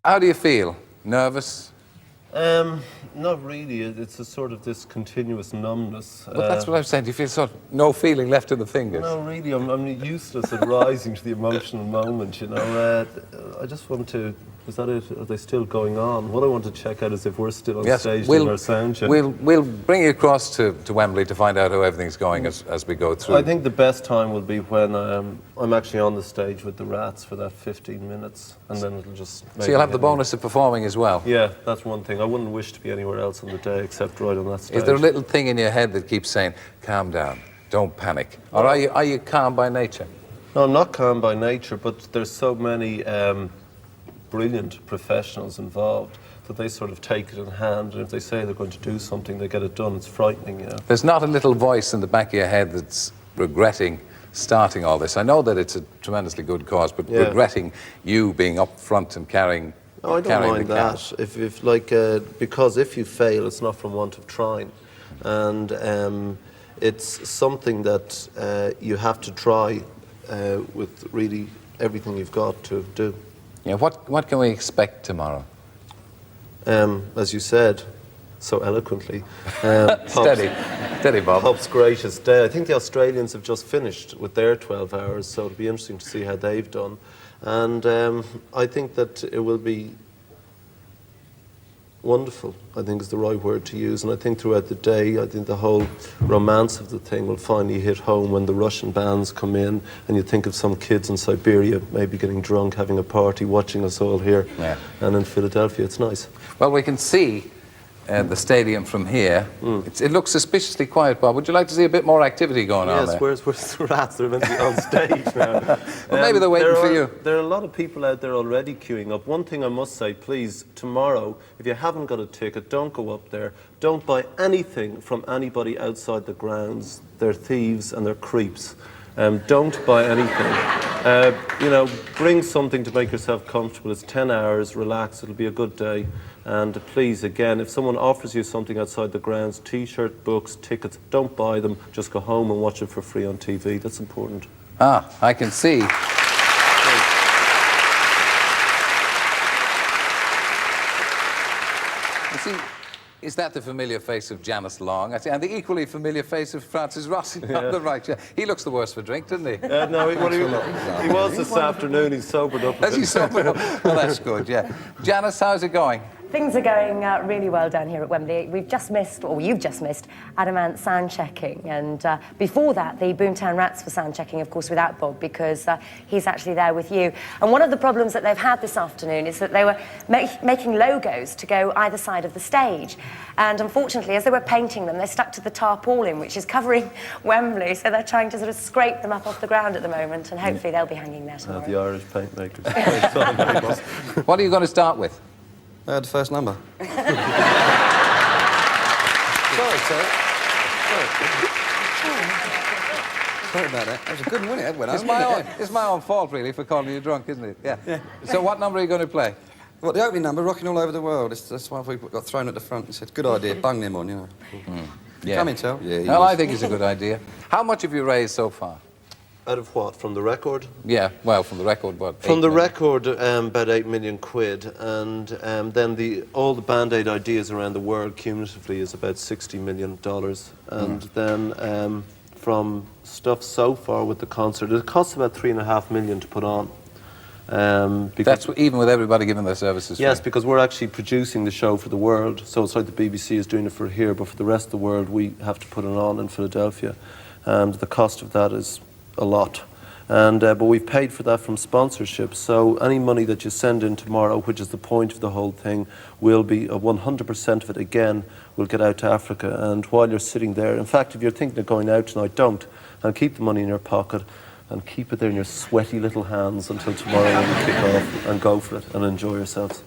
How do you feel? Nervous? Not really. It's a sort of this continuous numbness. Well, that's what I'm saying. Do you feel sort of no feeling left in the fingers? No, really. I'm useless at rising to the emotional moment, you know. I just want to... Is that it? Are they still going on? What I want to check out is if we're still on stage doing our sound check. We'll bring you across to Wembley to find out how everything's going as we go through. I think the best time will be when I'm actually on the stage with the Rats for that 15 minutes, and then it'll just... So you'll have the bonus of performing as well? Yeah, that's one thing. I wouldn't wish to be anywhere else on the day except right on that stage. Is there a little thing in your head that keeps saying, calm down, don't panic? Or are you calm by nature? No, I'm not calm by nature, but there's so many... brilliant professionals involved that they sort of take it in hand, and if they say they're going to do something, they get it done. It's frightening, you know. There's not a little voice in the back of your head that's regretting starting all this. I know that it's a tremendously good cause, but regretting you being up front and carrying I don't mind that. If like, because if you fail, it's not from want of trying. And it's something that you have to try with really everything you've got to do. Yeah, what can we expect tomorrow? As you said so eloquently, steady, Bob. Pop's greatest day. I think the Australians have just finished with their 12 hours, so it'll be interesting to see how they've done. And I think that it will be wonderful, I think is the right word to use. And I think throughout the day, I think the whole romance of the thing will finally hit home when the Russian bands come in and you think of some kids in Siberia maybe getting drunk, having a party, watching us all here. Yeah. And in Philadelphia, it's nice. Well, we can see the stadium from here. It looks suspiciously quiet, Bob. Would you like to see a bit more activity going on there? Yes, where's the Rats? They're meant to be on stage now. Well, maybe they're waiting for you. There are a lot of people out there already queuing up. One thing I must say, please, tomorrow, if you haven't got a ticket, don't go up there. Don't buy anything from anybody outside the grounds. They're thieves and they're creeps. Don't buy anything. You know, bring something to make yourself comfortable. It's 10 hours, relax, it'll be a good day. And please, again, if someone offers you something outside the grounds, T-shirt, books, tickets, don't buy them. Just go home and watch it for free on TV. That's important. Ah, I can see. You see, is that the familiar face of Janice Long? And the equally familiar face of Francis Rossi on the right. Yeah. He looks the worse for drink, doesn't he? No, he was this afternoon. He's sobered up. Has he sobered up? Well, that's good, yeah. Janice, how's it going? Things are going really well down here at Wembley. We've just missed, or you've just missed, Adamant sound checking. And before that, the Boomtown Rats were sound checking, of course, without Bob, because he's actually there with you. And one of the problems that they've had this afternoon is that they were making logos to go either side of the stage. And unfortunately, as they were painting them, they stuck to the tarpaulin, which is covering Wembley. So they're trying to sort of scrape them up off the ground at the moment, and hopefully they'll be hanging there tomorrow. The Irish paint makers. What are you going to start with? The first number. Sorry. Sorry about that. That was a good one, wasn't it? It's my own fault, really, for calling you drunk, isn't it? Yeah. So what number are you going to play? Well, the opening number, Rocking All Over the World. That's why we got thrown at the front and said, good idea, bung them on, you know. Yeah. Come in, Tel. Yeah, well, I think it's a good idea. How much have you raised so far? Out of what? From the record? Yeah, well, from the record, what? From the record, about 8 million quid, and then all the Band-Aid ideas around the world cumulatively is about $60 million, and then from stuff so far with the concert, it costs about $3.5 million to put on. That's even with everybody giving their services. Yes, because we're actually producing the show for the world, so it's like the BBC is doing it for here, but for the rest of the world, we have to put it on in Philadelphia, and the cost of that is a lot, and but we've paid for that from sponsorships, so any money that you send in tomorrow, which is the point of the whole thing, will be 100% of it again will get out to Africa. And while you're sitting there, in fact, if you're thinking of going out tonight, don't, and keep the money in your pocket and keep it there in your sweaty little hands until tomorrow when you kick off, and go for it and enjoy yourselves.